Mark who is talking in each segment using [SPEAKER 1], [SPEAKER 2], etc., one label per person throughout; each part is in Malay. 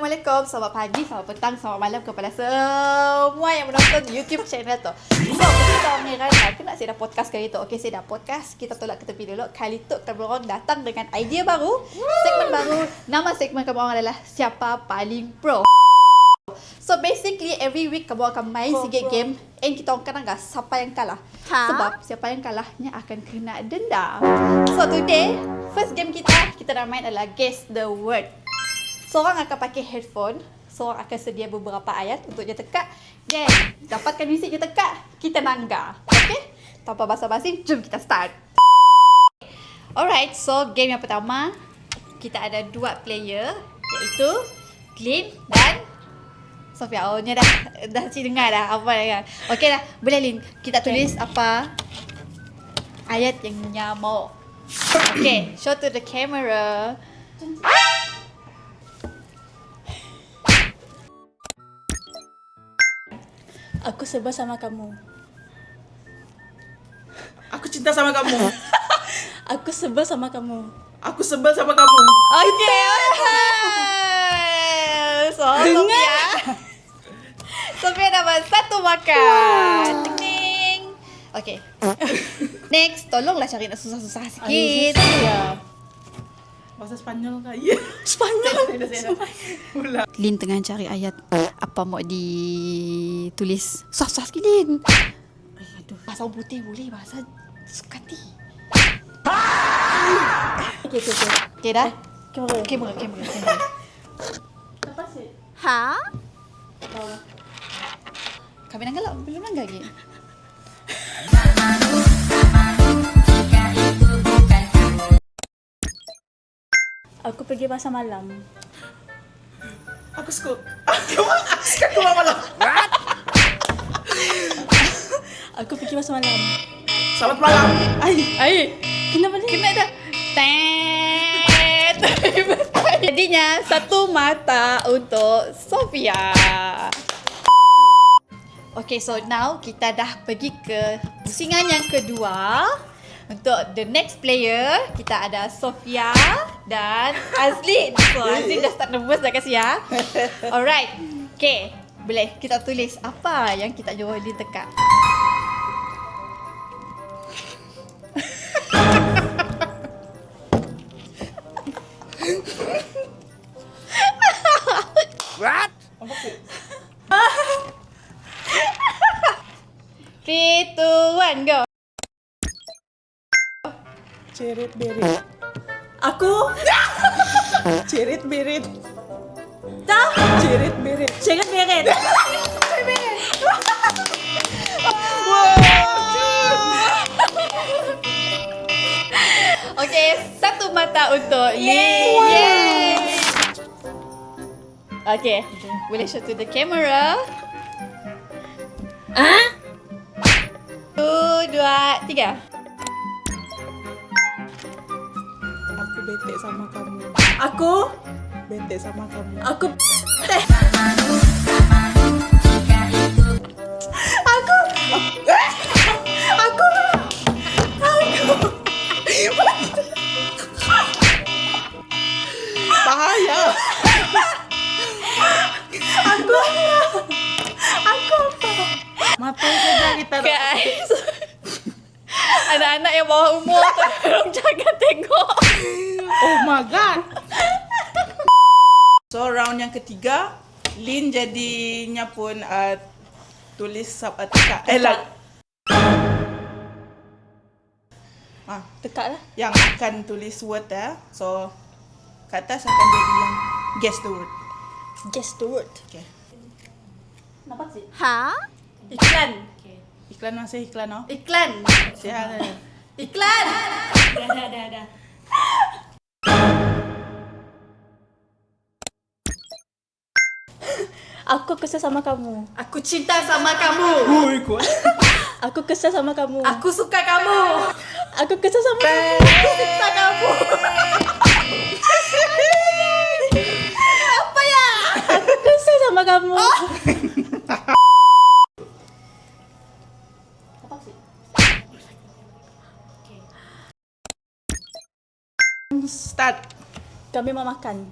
[SPEAKER 1] Assalamualaikum, selamat pagi, selamat petang, selamat malam kepada semua yang menonton YouTube channel tu. So, kita orang ni kan, aku nak saya dah podcast kali tu. Okay, saya dah podcast, kita tolak ke tepi dulu. Kali tu, kami orang datang dengan idea baru, segmen baru. Nama segmen kami orang adalah Siapa Paling Pro. So basically every week kamu akan main sikit game and kita orang kadang siapa yang kalah. Sebab siapa yang kalahnya akan kena denda. So today, first game kita nak main adalah Guess the Word. Seorang akan pakai headphone, seorang akan sedia beberapa ayat untuk dia tekak. Then, dapatkan music dia tekak, kita nangga. Okay? Tanpa basa-basi, jom kita start. Alright, so game yang pertama, kita ada dua player, iaitu Lin dan Sofia. Oh, ni dah cik dengar dah apa kan. Okey dah, boleh Lin, kita tulis apa ayat yang Nya mau. Okay, show to the camera.
[SPEAKER 2] Aku sebel sama kamu.
[SPEAKER 3] Aku cinta sama kamu.
[SPEAKER 2] Aku sebel sama kamu.
[SPEAKER 3] Aku sebel sama kamu.
[SPEAKER 1] Okay. So, Sofia dapat satu makan. Ting. Okay. Next, tolonglah cari nak susah-susah sikit.
[SPEAKER 2] Ya.
[SPEAKER 3] Bahasa Spanyol kah? Ya.
[SPEAKER 2] Spanyol.
[SPEAKER 3] Pula.
[SPEAKER 1] Lin tengah cari ayat apa mau ditulis. Susah sikit Lin.
[SPEAKER 2] Aduh.
[SPEAKER 1] Bahasa orang putih boleh, bahasa Sukati.
[SPEAKER 2] Okay.
[SPEAKER 1] Okay dah?
[SPEAKER 2] Kamera.
[SPEAKER 1] Kamera.
[SPEAKER 2] Apa sih?
[SPEAKER 1] Ha? Kami nanggal lah, belum nanggal lagi.
[SPEAKER 2] Aku pergi pasar malam.
[SPEAKER 3] Aku suka. Aku malam.
[SPEAKER 2] Aku pergi pasar malam.
[SPEAKER 3] Selamat malam.
[SPEAKER 2] Ai. Kenapa ni?
[SPEAKER 1] Kena dah. Tet. Jadinya satu mata untuk Sofia. Okay, so now kita dah pergi ke pusingan yang kedua. Untuk the next player, kita ada Sofia dan Azlin. So, Azlin dah start nervous dah kasi ya. Alright. Okay, boleh kita tulis apa yang kita jauh Azlin tekak.
[SPEAKER 3] What?
[SPEAKER 1] 3, 2, 1, go.
[SPEAKER 3] Cerit berit. Aku. Cerit berit.
[SPEAKER 2] Tahu?
[SPEAKER 3] Cerit berit.
[SPEAKER 2] Cerit beret.
[SPEAKER 1] Okay, satu mata untuk Lin. Yay! Okay, boleh show to the camera. 2, 2, 3.
[SPEAKER 3] Aku bete sama kamu.
[SPEAKER 2] Aku.
[SPEAKER 3] Bete sama kamu.
[SPEAKER 2] Aku.
[SPEAKER 3] Bahaya. Mata saja kita.
[SPEAKER 1] Guys, anak-anak yang bawah umur tolong jangan tengok.
[SPEAKER 3] Oh my god. So round yang ketiga, Lin jadinya pun tulis tekak.
[SPEAKER 2] Tekak lah.
[SPEAKER 3] Yang akan tulis word ya. So kat atas akan jadi yang guess the word.
[SPEAKER 2] Guess the word.
[SPEAKER 3] Okay.
[SPEAKER 2] Nampak sih?
[SPEAKER 1] Ha?
[SPEAKER 2] Iklan.
[SPEAKER 3] Iklan masih iklan oh.
[SPEAKER 1] Iklan.
[SPEAKER 3] Sihat.
[SPEAKER 1] Iklan.
[SPEAKER 2] Dah. Aku kesal sama kamu.
[SPEAKER 1] Aku cinta sama kamu.
[SPEAKER 3] Hui kuat.
[SPEAKER 2] Aku kesal sama kamu.
[SPEAKER 1] Aku suka kamu.
[SPEAKER 2] Aku kesal sama kamu.
[SPEAKER 1] Aku cinta kamu. Apa ya?
[SPEAKER 2] Aku kesal sama kamu. Apa sih?
[SPEAKER 3] Start.
[SPEAKER 2] Kami mau makan.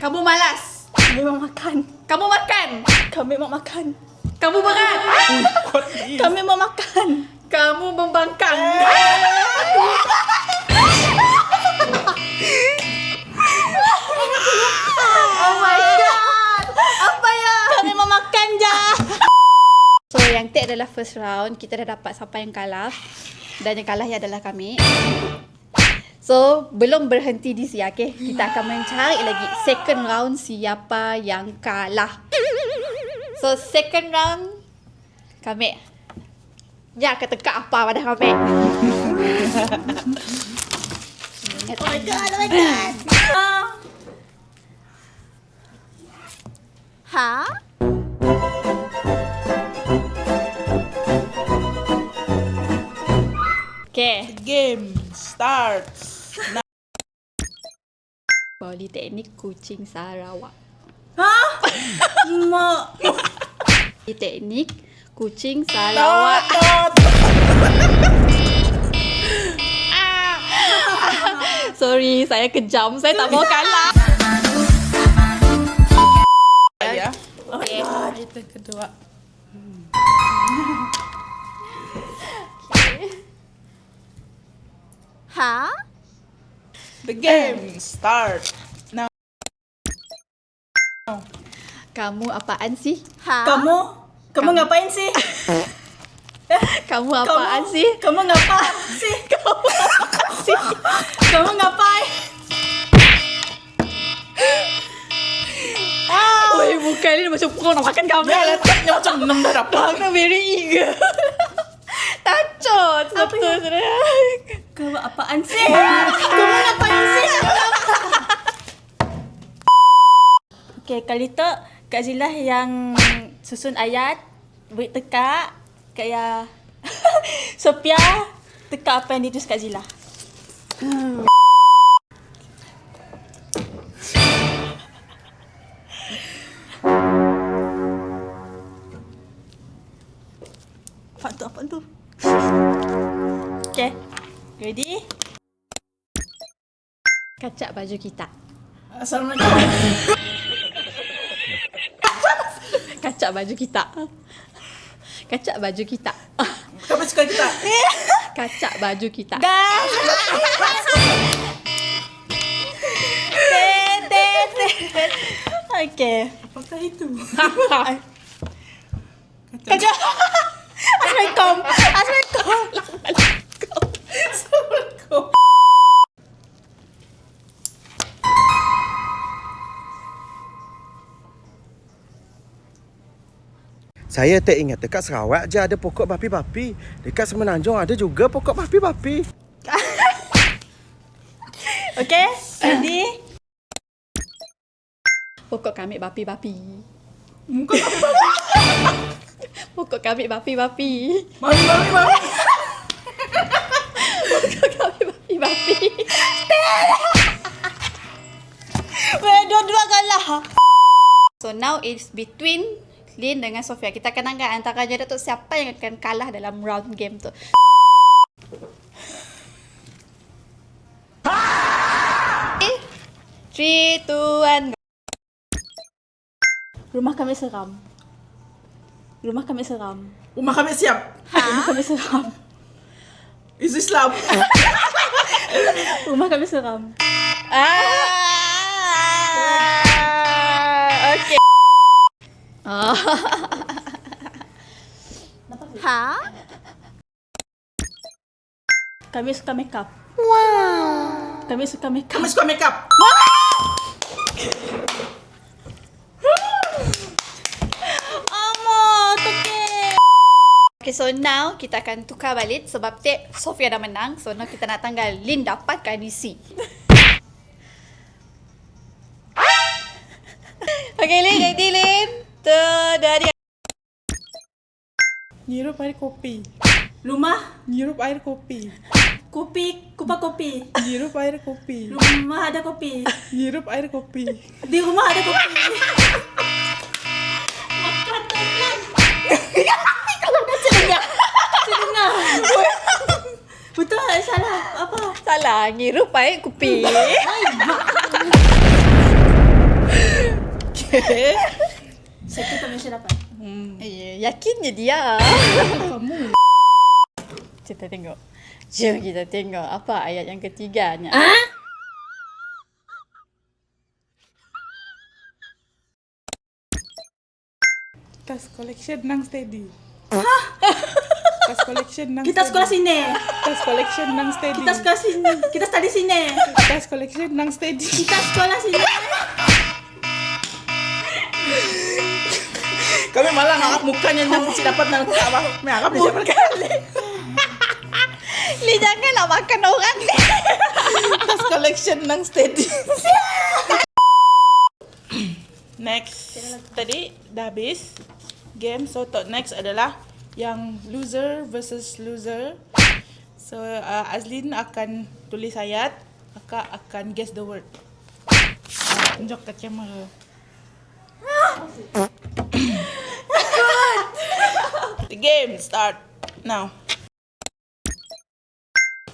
[SPEAKER 1] Kamu malas.
[SPEAKER 2] Kami mau makan.
[SPEAKER 1] Kamu makan.
[SPEAKER 2] Kami mau makan.
[SPEAKER 1] Kamu berat.
[SPEAKER 3] What is?
[SPEAKER 2] Kami mau makan.
[SPEAKER 1] Kamu membangkang. Oh my god. Apa ya?
[SPEAKER 2] Kami mau makan je.
[SPEAKER 1] So yang take adalah first round. Kita dah dapat siapa yang kalah. Dan yang kalah adalah kami. So belum berhenti di sini, okay? Kita akan mencari lagi second round siapa yang kalah. So second round kami. Ya, ketekak apa pada kami.
[SPEAKER 2] Oh my god, oh my god.
[SPEAKER 1] Ha? Okay.
[SPEAKER 3] Game starts. Now.
[SPEAKER 1] Politeknik Kuching Sarawak.
[SPEAKER 2] Hah? Mak.
[SPEAKER 1] Politeknik Kuching Sarawak. Sorry, saya kejam. Saya tak mau kalah.
[SPEAKER 3] Ya.
[SPEAKER 1] Okay.
[SPEAKER 3] Kita kedua.
[SPEAKER 1] Ha?
[SPEAKER 3] The game starts. Now.
[SPEAKER 1] Kamu apaan sih?
[SPEAKER 2] Kamu ngapain sih?
[SPEAKER 1] Kamu apaan sih?
[SPEAKER 2] Kamu ngapain sih? Kamu ngapain?
[SPEAKER 1] Oi, bukan ni macam kau nak makan kamu.
[SPEAKER 3] Ya, letaknya macam 6 dah dapat.
[SPEAKER 1] Aku very eager. Tacot.
[SPEAKER 2] Apa ya?
[SPEAKER 1] Betul.
[SPEAKER 2] Kamu apaan sih? Kamu ngapain sih? Okay, kali tu Kak Zila yang susun ayat, beri teka, Kak Ya Sophia teka apa yang ditulis Kak Zila. Apa tu? Okay, ready?
[SPEAKER 1] Kacak baju kita.
[SPEAKER 3] Assalamualaikum.
[SPEAKER 1] Kacak baju kita. Kacak baju kita.
[SPEAKER 3] Kamu suka kita?
[SPEAKER 1] Kacak baju kita.
[SPEAKER 2] Dah. Okay.
[SPEAKER 3] Apakah itu?
[SPEAKER 2] Kacau. Assalamualaikum. Assalamualaikum.
[SPEAKER 3] Assalamualaikum.
[SPEAKER 4] Saya tak ingat dekat Sarawak je ada pokok bapi-bapi. Dekat Semenanjung ada juga pokok bapi-bapi.
[SPEAKER 2] Okay, ready?
[SPEAKER 1] Pokok kami bapi-bapi.
[SPEAKER 3] Muka babi-babi.
[SPEAKER 1] Pokok kami bapi-bapi.
[SPEAKER 3] Babi-babi.
[SPEAKER 1] Pokok kami bapi-bapi.
[SPEAKER 2] Weh, dua-dua kalah.
[SPEAKER 1] So now it's between Lin dengan Sofia. Kita akan angkat antara je tu siapa yang akan kalah dalam round game tu. Okay. 3, 2, 1.
[SPEAKER 2] Rumah kami seram. Rumah kami seram.
[SPEAKER 3] Rumah kami siap.
[SPEAKER 2] Rumah kami seram.
[SPEAKER 3] Is Islam.
[SPEAKER 2] Rumah kami seram.
[SPEAKER 1] Okay. Ha?
[SPEAKER 2] Kami suka makeup. Wow. Kami suka makeup.
[SPEAKER 3] Kami suka makeup.
[SPEAKER 1] Okay, so now kita akan tukar balik sebab Sofia dah menang. So now kita nak tanggal Lin dapatkan isi. Okay, Lin, ready Lin? Tu dari
[SPEAKER 3] Nyirup air kopi.
[SPEAKER 2] Rumah
[SPEAKER 3] Nyirup air kopi.
[SPEAKER 2] kopi, kupa kopi.
[SPEAKER 3] Nyirup air kopi.
[SPEAKER 2] Rumah ada kopi.
[SPEAKER 3] Nyirup air kopi.
[SPEAKER 2] Di rumah ada kopi. Dengar. Betul, salah. Apa?
[SPEAKER 1] salah, ngirup air kopi.
[SPEAKER 2] Second kami mesti dapat.
[SPEAKER 1] Yakinnya dia. Kamu. Kita tengok. Jom kita tengok apa ayat yang ketiganya.
[SPEAKER 3] Tas collection nang steady. Tas collection nang
[SPEAKER 2] Kita sekolah sini.
[SPEAKER 3] Tas collection nang steady.
[SPEAKER 2] Kita sekolah sini. Kita study sini.
[SPEAKER 3] Tas collection nang steady.
[SPEAKER 2] Kita sekolah sini.
[SPEAKER 3] Kami malah ngangkat mukanya nang si dapat nang tak apa. Ngangkat dia siapa kali.
[SPEAKER 1] Li janganlah makan orang ni.
[SPEAKER 3] Tas collection nang steady. Next. Tadi dah habis game. So next adalah yang loser versus loser. So Azlin akan tulis ayat, Akak akan guess the word. Tunjuk ke kamera. The game start now.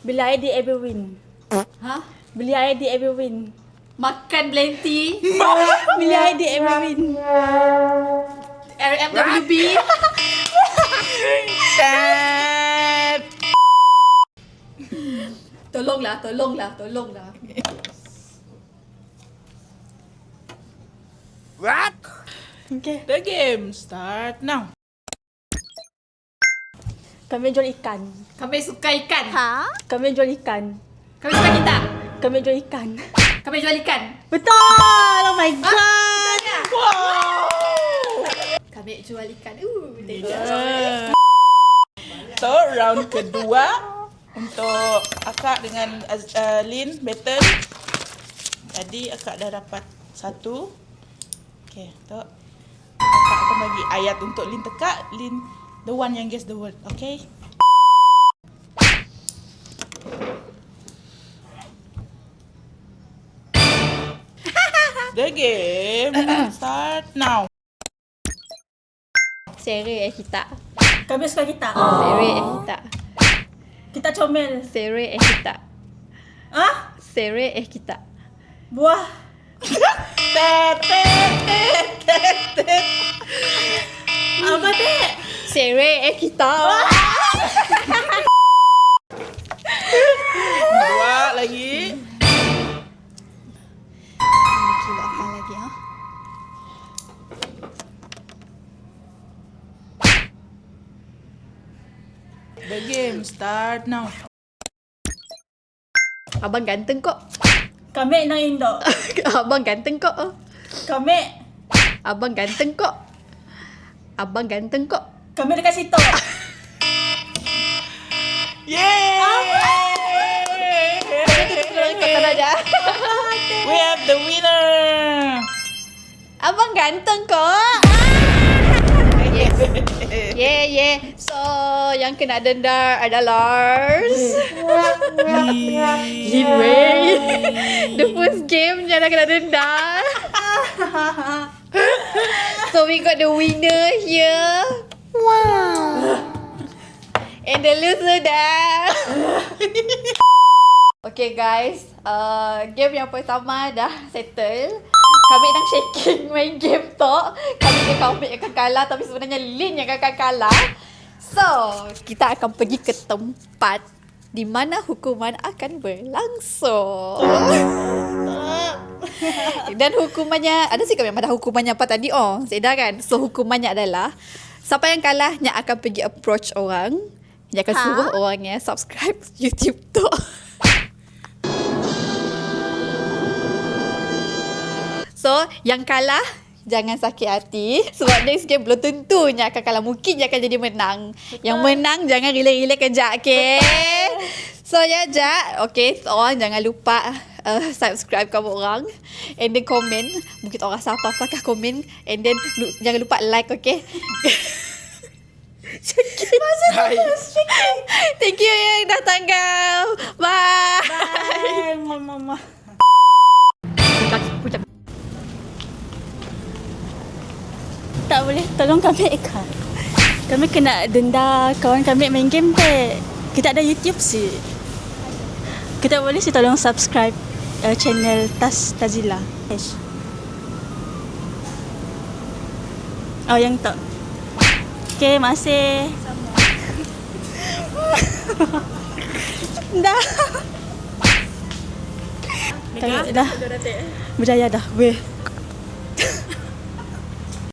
[SPEAKER 2] Bila I di ever win.
[SPEAKER 1] Ha?
[SPEAKER 2] Bila I di ever win.
[SPEAKER 1] Makan plenty.
[SPEAKER 2] Bila I di ever win.
[SPEAKER 1] RMWB. Tolonglah.
[SPEAKER 4] What?
[SPEAKER 2] Okay.
[SPEAKER 3] The game start now.
[SPEAKER 2] Kami jual ikan.
[SPEAKER 1] Kami suka ikan.
[SPEAKER 2] Kami jual ikan.
[SPEAKER 1] Kami suka kita.
[SPEAKER 2] Kami jual ikan.
[SPEAKER 1] Kami jual ikan.
[SPEAKER 2] Betul! Oh my god!
[SPEAKER 1] Kami jual ikan.
[SPEAKER 3] So round kedua untuk Akak dengan Lin battle. Tadi Akak dah dapat 1. Okay, Tok. Akak akan bagi ayat untuk Lin teka. Lin the one yang guess the word. Okay? The game start now.
[SPEAKER 1] Sere kita.
[SPEAKER 2] Kami suka kita.
[SPEAKER 1] Sere kita.
[SPEAKER 2] Kita comel.
[SPEAKER 1] Sere kita.
[SPEAKER 2] Ah?
[SPEAKER 1] Sere kita.
[SPEAKER 2] Buah. Apa teh?
[SPEAKER 1] Sere kita.
[SPEAKER 3] Dua lagi.
[SPEAKER 1] Cuba apa lagi ha?
[SPEAKER 3] The game start now.
[SPEAKER 1] Abang ganteng kok.
[SPEAKER 2] Kami nang Indo.
[SPEAKER 1] Abang ganteng kok.
[SPEAKER 2] Kami.
[SPEAKER 1] Abang ganteng kok. Abang ganteng kok.
[SPEAKER 2] Kami dekat situ.
[SPEAKER 3] Yay!
[SPEAKER 1] Kata aja.
[SPEAKER 3] We have the winner.
[SPEAKER 1] Abang ganteng kok. Yes. Yeah. So, yang kena denda adalah Lin Wei. The first game dia dah kena denda. So, we got the winner here. Wow. And the loser dah. Okay guys, game yang pertama dah settle. Kami nak shaking main game tu. Kami akan kalah tapi sebenarnya Lin yang akan kalah. So, kita akan pergi ke tempat di mana hukuman akan berlangsung. Dan hukumannya, ada sih kami yang ada hukumannya apa tadi? Oh, Zeda kan? So, hukumannya adalah siapa yang kalah yang akan pergi approach orang. Yang akan suruh orangnya subscribe YouTube tu. So, yang kalah jangan sakit hati sebab next game belum tentunya akan kalah. Mungkin dia akan jadi menang. Yang menang jangan relax-relax kejap, okay? So, ya, Jat. Okay, so, orang jangan lupa subscribe kamu orang. And then komen. Mungkin orang siapa-apakah komen. And then jangan lupa like, okay? Thank you yang datang kau. Bye.
[SPEAKER 2] Bye, mama. Tak boleh tolong kami ikan. Kami kena denda kawan kami main game teh. Kita ada YouTube sih. Kita boleh sih tolong subscribe channel Tas Tazila. Oh, yang tak. Okay, masih. Dah. Dah. Berjaya dah. Weh.